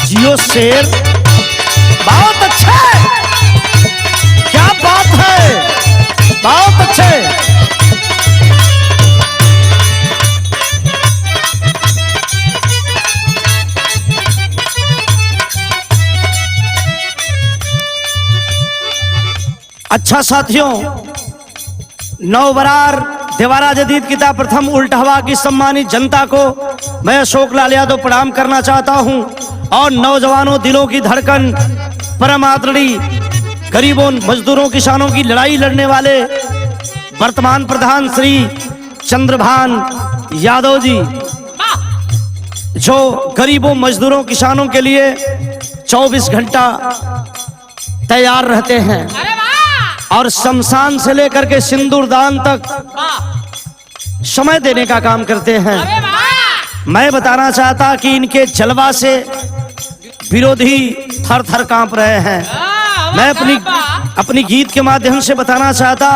जियो शेर, बहुत अच्छे, क्या बात है, बहुत अच्छे। अच्छा साथियों, नौबरार देवारा जदीद किताब प्रथम उल्टहवा की सम्मानित जनता को मैं अशोक लाल यादव प्रणाम करना चाहता हूं और नौजवानों, दिलों की धड़कन, परम आदरणीय गरीबों, मजदूरों, किसानों की लड़ाई लड़ने वाले वर्तमान प्रधान श्री चंद्रभान यादव जी, जो गरीबों, मजदूरों, किसानों के लिए 24 घंटा तैयार रहते हैं और शमशान से लेकर के सिंदूरदान तक समय देने का काम करते हैं। मैं बताना चाहता कि इनके जलवा से विरोधी थर थर कांप रहे हैं। मैं अपनी गीत के माध्यम से बताना चाहता,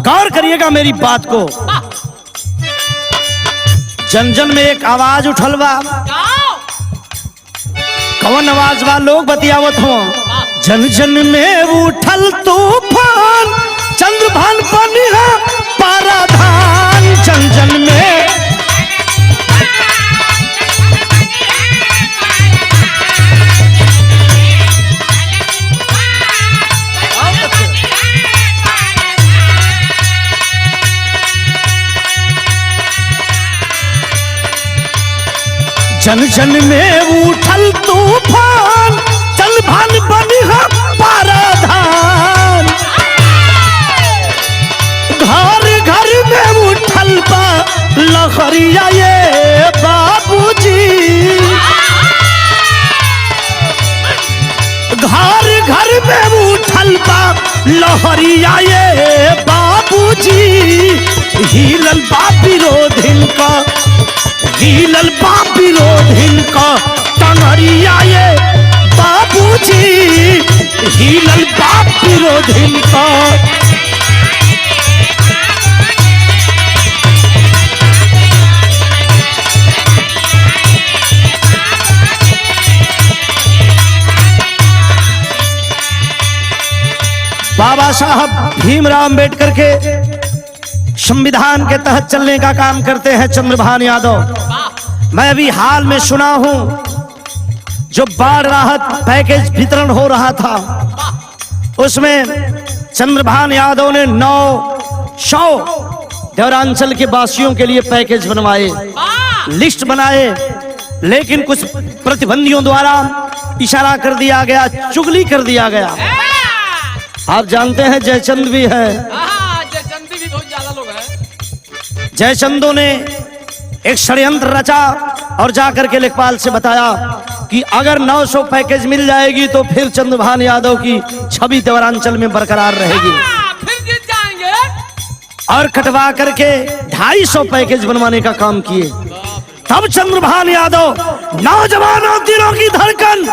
गौर करिएगा मेरी बात को। जन जन में एक आवाज उठल बा, कौन आवाज बा, लोग बतियावत हो। जन जन में उठल तूफान, चंद्रभान बनिहा पाराधान। जन जन में जन जन में उठल तूफान, चंद्रभान बनिहा पाराधान। घर घर में उठल बा लहरिया ये बाबूजी, घर घर में उठल बा लहरिया ये बाबूजी। हिलल बा विरोधिन का, हिलल बा विरोधिन का टंगरिया ये बाबूजी। हिलल बा विरोधिन का। बाबा साहब भीमराव अंबेडकर के संविधान के तहत चलने का काम करते हैं चंद्रभान यादव। मैं अभी हाल में सुना हूं, जो बाढ़ राहत पैकेज वितरण हो रहा था, उसमें चंद्रभान यादव ने 900 देवरांचल के वासियों के लिए पैकेज बनवाए, लिस्ट बनाए, लेकिन कुछ प्रतिबंधियों द्वारा इशारा कर दिया गया, चुगली कर दिया गया। आप जानते हैं जयचंद भी है, जयचंद भी बहुत ज्यादा लोग हैं। जयचंदों ने एक षड्यंत्र रचा और जाकर के लेखपाल से बताया कि अगर 900 पैकेज मिल जाएगी तो फिर चंद्रभान यादव की छवि देवरांचल में बरकरार रहेगी, फिर जीत जाएंगे। और कटवा करके 250 पैकेज बनवाने का काम किए। तब चंद्रभान यादव, नौजवानों, दिलों की धड़कन,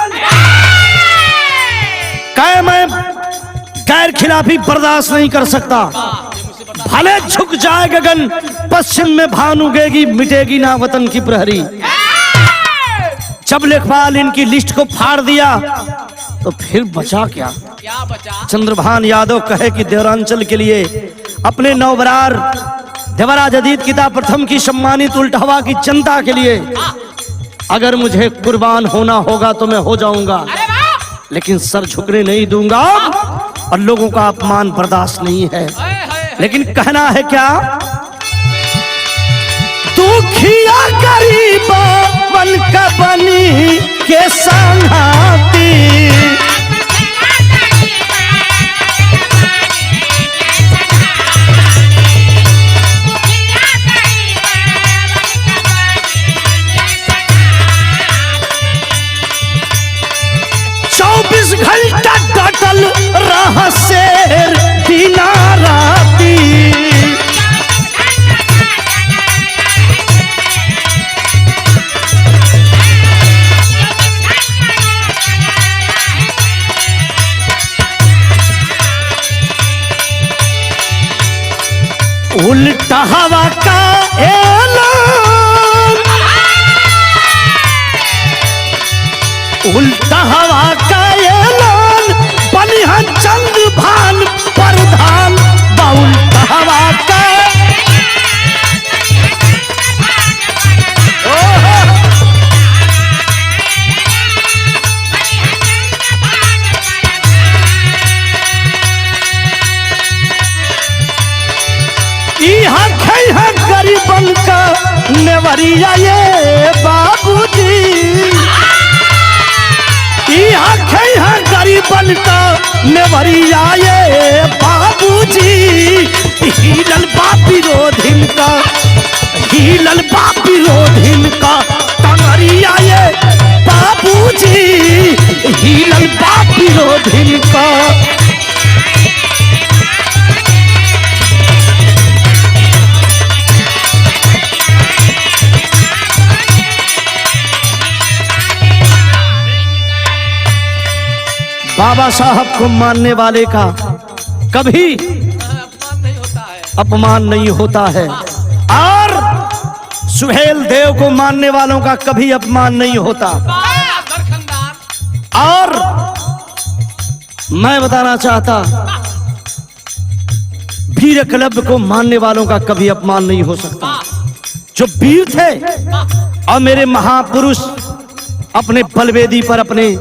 कहे मैं गैर खिलाफी बर्दाश्त नहीं कर सकता, भले झुक जाए गगन, पश्चिम में भान उगेगी, मिटेगी ना वतन की प्रहरी। जब लेखपाल इनकी लिस्ट को फाड़ दिया तो फिर बचा क्या बचा? चंद्रभान यादव कहे कि देवरांचल के लिए, अपने नौबरार देवारा जदीद किताब प्रथम की सम्मानित उल्टहवा की जनता के लिए अगर मुझे कुर्बान होना होगा तो मैं हो जाऊंगा, लेकिन सर झुकने नहीं दूंगा और लोगों का अपमान बर्दाश्त नहीं है। लेकिन कहना है क्या, दुखिया गरीबा बन का बनी के संघाती। घंटा डटल रह शेर दिना राती। उल्टा हवा का ऐलान, उल्टा हवा का ऐलान बनिहा चंद्रभान प्रधान बा उल्टा हवा का। यहाँ खैहा गरीबन का नेवरिया ये बाबूजी, यहाँ खैहा गरीबन का नेवरिया ये बाबूजी। हीलल बापी रोधिन का, हीलल बापी रोधिन का टंगरिया ये बाबूजी, हीलल बापी रोधिन का। बाबा साहब को मानने वाले का कभी अपमान नहीं होता है। अपमान नहीं होता है और सुहेल देव को मानने वालों का कभी अपमान नहीं होता। और मैं बताना चाहता, वीर एकलव्य को मानने वालों का कभी अपमान नहीं हो सकता। जो वीर थे और मेरे महापुरुष अपने बलवेदी पर अपने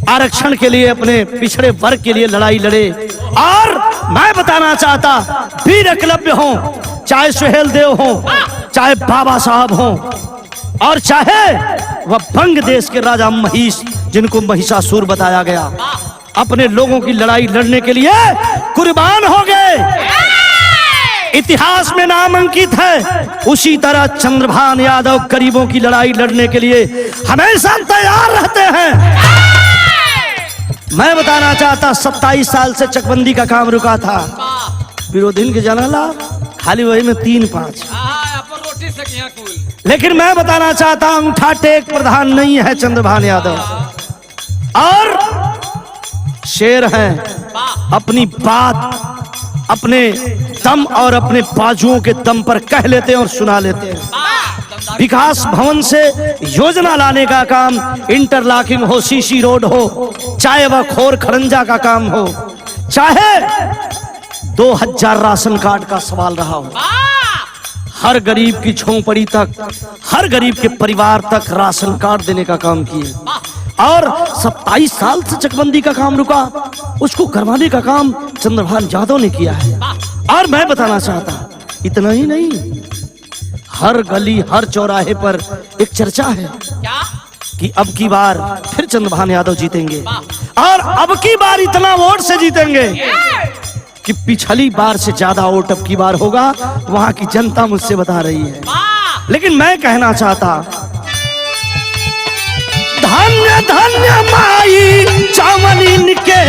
आरक्षण के लिए, अपने पिछड़े वर्ग के लिए लड़ाई लड़े। और मैं बताना चाहता, वीर एकलव्य हो, चाहे सुहेल देव हो, चाहे बाबा साहब हो, और चाहे वह बंग देश के राजा महिष, जिनको महिषासुर बताया गया, अपने लोगों की लड़ाई लड़ने के लिए कुर्बान हो गए। इतिहास में नाम अंकित है। उसी तरह चंद्रभान यादव गरीबों की लड़ाई लड़ने के लिए हमेशा तैयार रहते हैं। मैं बताना चाहता, 27 साल से चकबंदी का काम रुका था। विरोधी के जानला खाली वही में 3-5, रोटी से किया कुल। लेकिन मैं बताना चाहता हूं, अंगूठा टेक प्रधान नहीं है चंद्रभान यादव, और शेर हैं। अपनी बात अपने दम और अपने बाजुओं के दम पर कह लेते हैं और सुना लेते हैं। विकास भवन से योजना लाने का काम, इंटरलॉकिंग हो, सीसी रोड हो, चाहे वह खोर खरंजा का काम हो, चाहे 2000 राशन कार्ड का सवाल रहा हो, हर गरीब की झोंपड़ी तक, हर गरीब के परिवार तक राशन कार्ड देने का काम किए। और 27 साल से चकबंदी का काम रुका, उसको करवाने का काम चंद्रभान यादव ने किया है। और मैं बताना चाहता, इतना ही नहीं, हर गली हर चौराहे पर एक चर्चा है कि अब की बार फिर चंद्रभान यादव जीतेंगे, और अब की बार इतना वोट से जीतेंगे कि पिछली बार से ज्यादा वोट अब की बार होगा। वहां की जनता मुझसे बता रही है। लेकिन मैं कहना चाहता, धन्य धन्य माई चावलिन के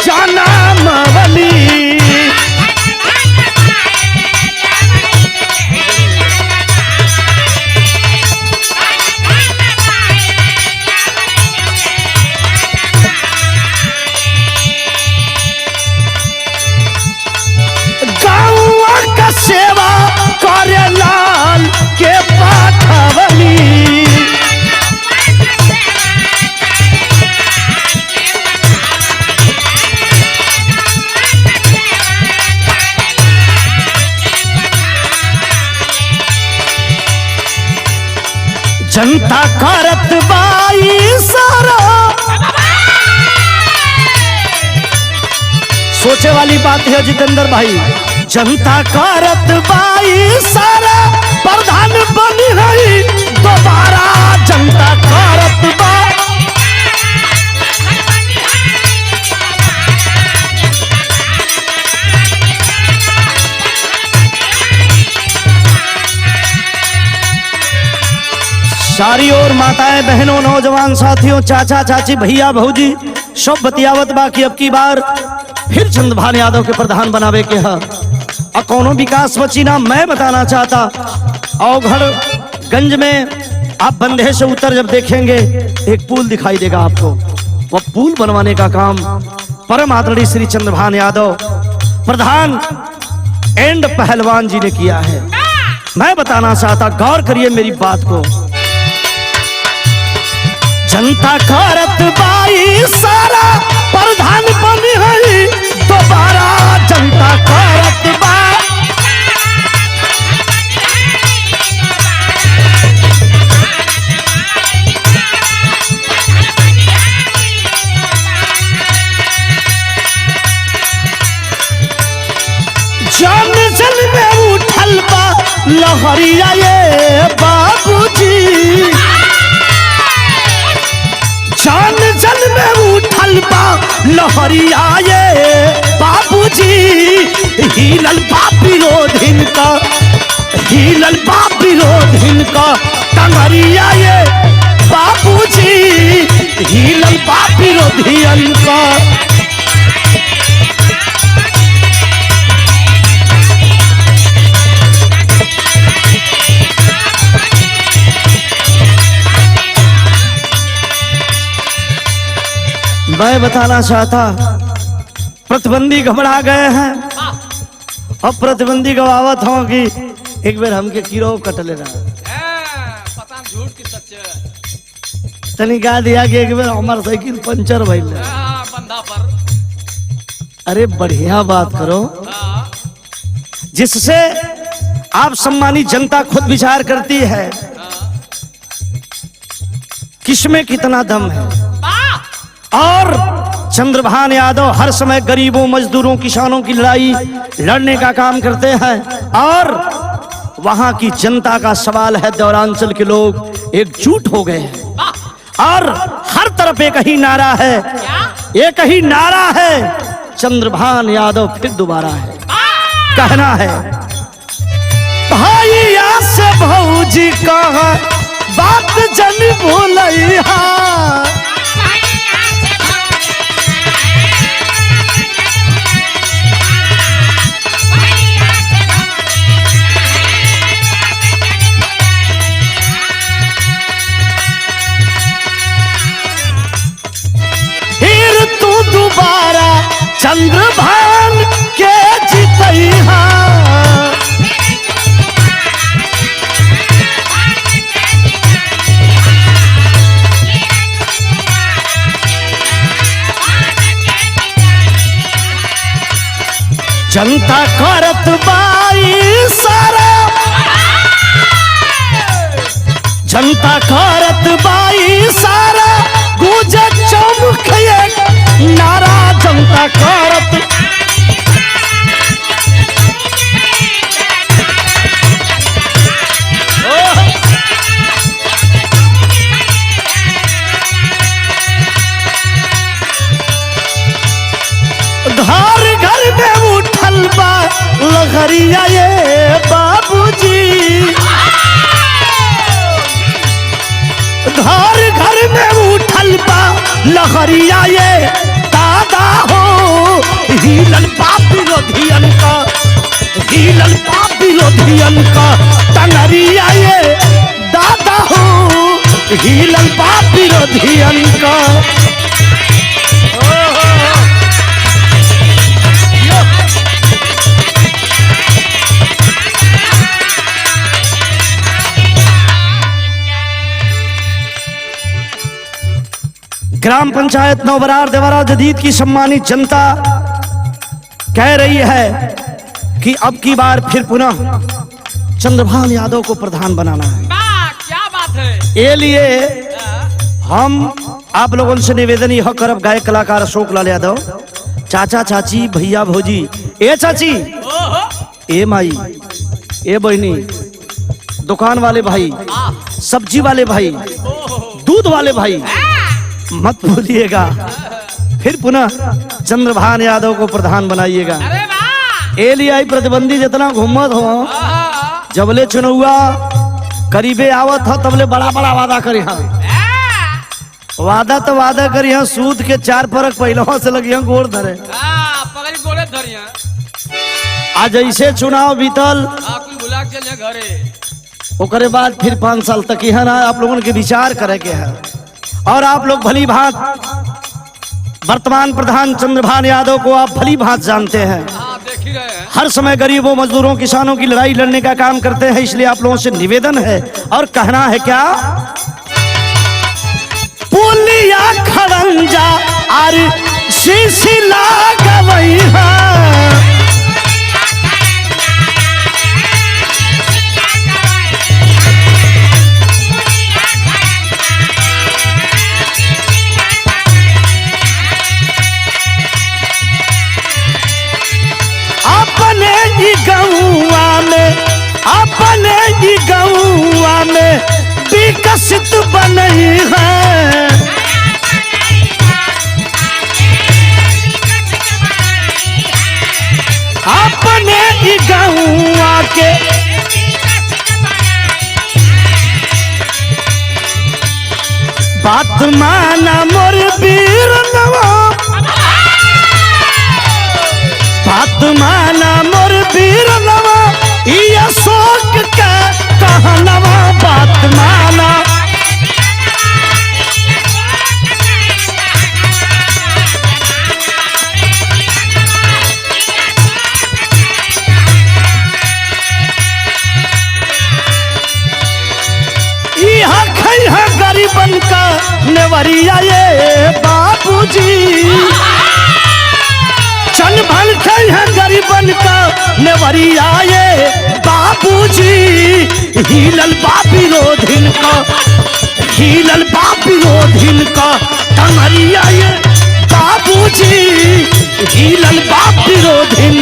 जाना मवली, गाँव का सेवा करे लाल के पाठवली। जनता करत बाई सारा, सोचे वाली बात है जितेंद्र भाई, जनता करत बाई सारा, प्रधान बनी है दोबारा। जनता करत बा, सारी और माताएं बहनों नौजवान साथियों चाचा चाची भैया भौजी सब बतियावत बा कि अब की बार फिर चंद्रभान यादव के प्रधान बनावे के है। कौनो विकास बची ना। मैं बताना चाहता, औघड़गंज में आप बंधे से उतर जब देखेंगे एक पुल दिखाई देगा आपको। वह पुल बनवाने का काम परम आदरणीय श्री चंद्रभान यादव प्रधान एंड पहलवान जी ने किया है। मैं बताना चाहता, गौर करिए मेरी बात को। जनता करत बाई सारा प्रधान बनी है दोबारा जनता करत बा जन जन में उठल बा लहरिया ये बाबूजी जन जन में उठल बा लहरिया ये बाबूजी हिलल बा विरोधिन का हिलल बा विरोधिन का टंगरिया ये बाबूजी हिलल बा विरोधियन का मैं बताना चाहता प्रतिबंधी घबरा गए हैं अब प्रतिबंधी गवावत हो कि एक बार हमके कीरो कट लेना पता नहीं झूठ की सच तनी गा दिया कि एक बार हमार साइकिल पंचर भइल बंदा पर अरे बढ़िया बात करो जिससे आप सम्मानित जनता खुद विचार करती है किसमें कितना दम है और चंद्रभान यादव हर समय गरीबों मजदूरों किसानों की लड़ाई लड़ने का काम करते हैं और वहां की जनता का सवाल है दौरांचल के लोग एकजुट हो गए हैं और हर तरफ एक ही नारा है एक ही नारा है चंद्रभान यादव फिर दोबारा है कहना है भैया से भौजी कहा बात जन बोलैहा दोबारा चंद्रभान के जीतैहा जनता करत बाई सारा जनता करत बाई सारा गुजे चौमुख नारा जनता करत घर घर में उठल बा लहरिया ये बाबूजी घर घर में उठल बा लहरिया ये दादा हो हिलल बा विरोधियन का हिलल बा विरोधियन का टंगरिया ये दादा हो हिलल बा विरोधियन का ग्राम पंचायत नौबरार देवरा जदीद की सम्मानित जनता कह रही है कि अब की बार फिर पुनः चंद्रभान यादव को प्रधान बनाना है। क्या बात है? ये लिए हम आप लोगों से निवेदन यह करब गायक कलाकार अशोक लाल यादव चाचा चाची भैया भौजी ए चाची ए माई ए बहनी दुकान वाले भाई सब्जी वाले भाई दूध वाले भाई मत भूलिएगा फिर पुनः चंद्रभान यादव को प्रधान बनाइएगा। ए लिए प्रतिबंधी जितना घूमत हो जबले चुनौआ करीबे आवत हो तबले बड़ा बड़ा वादा करी वादा तो वादा करी सूद के 4 परक पहलवा से लगी गोड़ धरे आज ऐसे चुनाव बीतल ओकरे बाद फिर 5 साल तक यहाँ ना आप लोगों के विचार करे के है और आप लोग भली भांत वर्तमान प्रधान चंद्रभान यादव को आप भली भांत जानते हैं। देख ही रहे हैं। हर समय गरीबों मजदूरों किसानों की लड़ाई लड़ने का काम करते हैं इसलिए आप लोगों से निवेदन है और कहना है क्या आर शीशी लागवई है अपने ही गौआ में विकसित बनई है अपने ही गौआ के बात माना मोर वीरनवा बात माना मोर वीरनवा ये अशोक का कहनवा बात माना यहाँ खई है गरीबन का नेवरिया ये बाबूजी चल भल खई है गरीबन का नेवरिया ये बाबूजी हिलल बापी रोधिन का हिलल बापी रोधिन का टंगरिया ये बाबूजी हिलल बापी रोधिन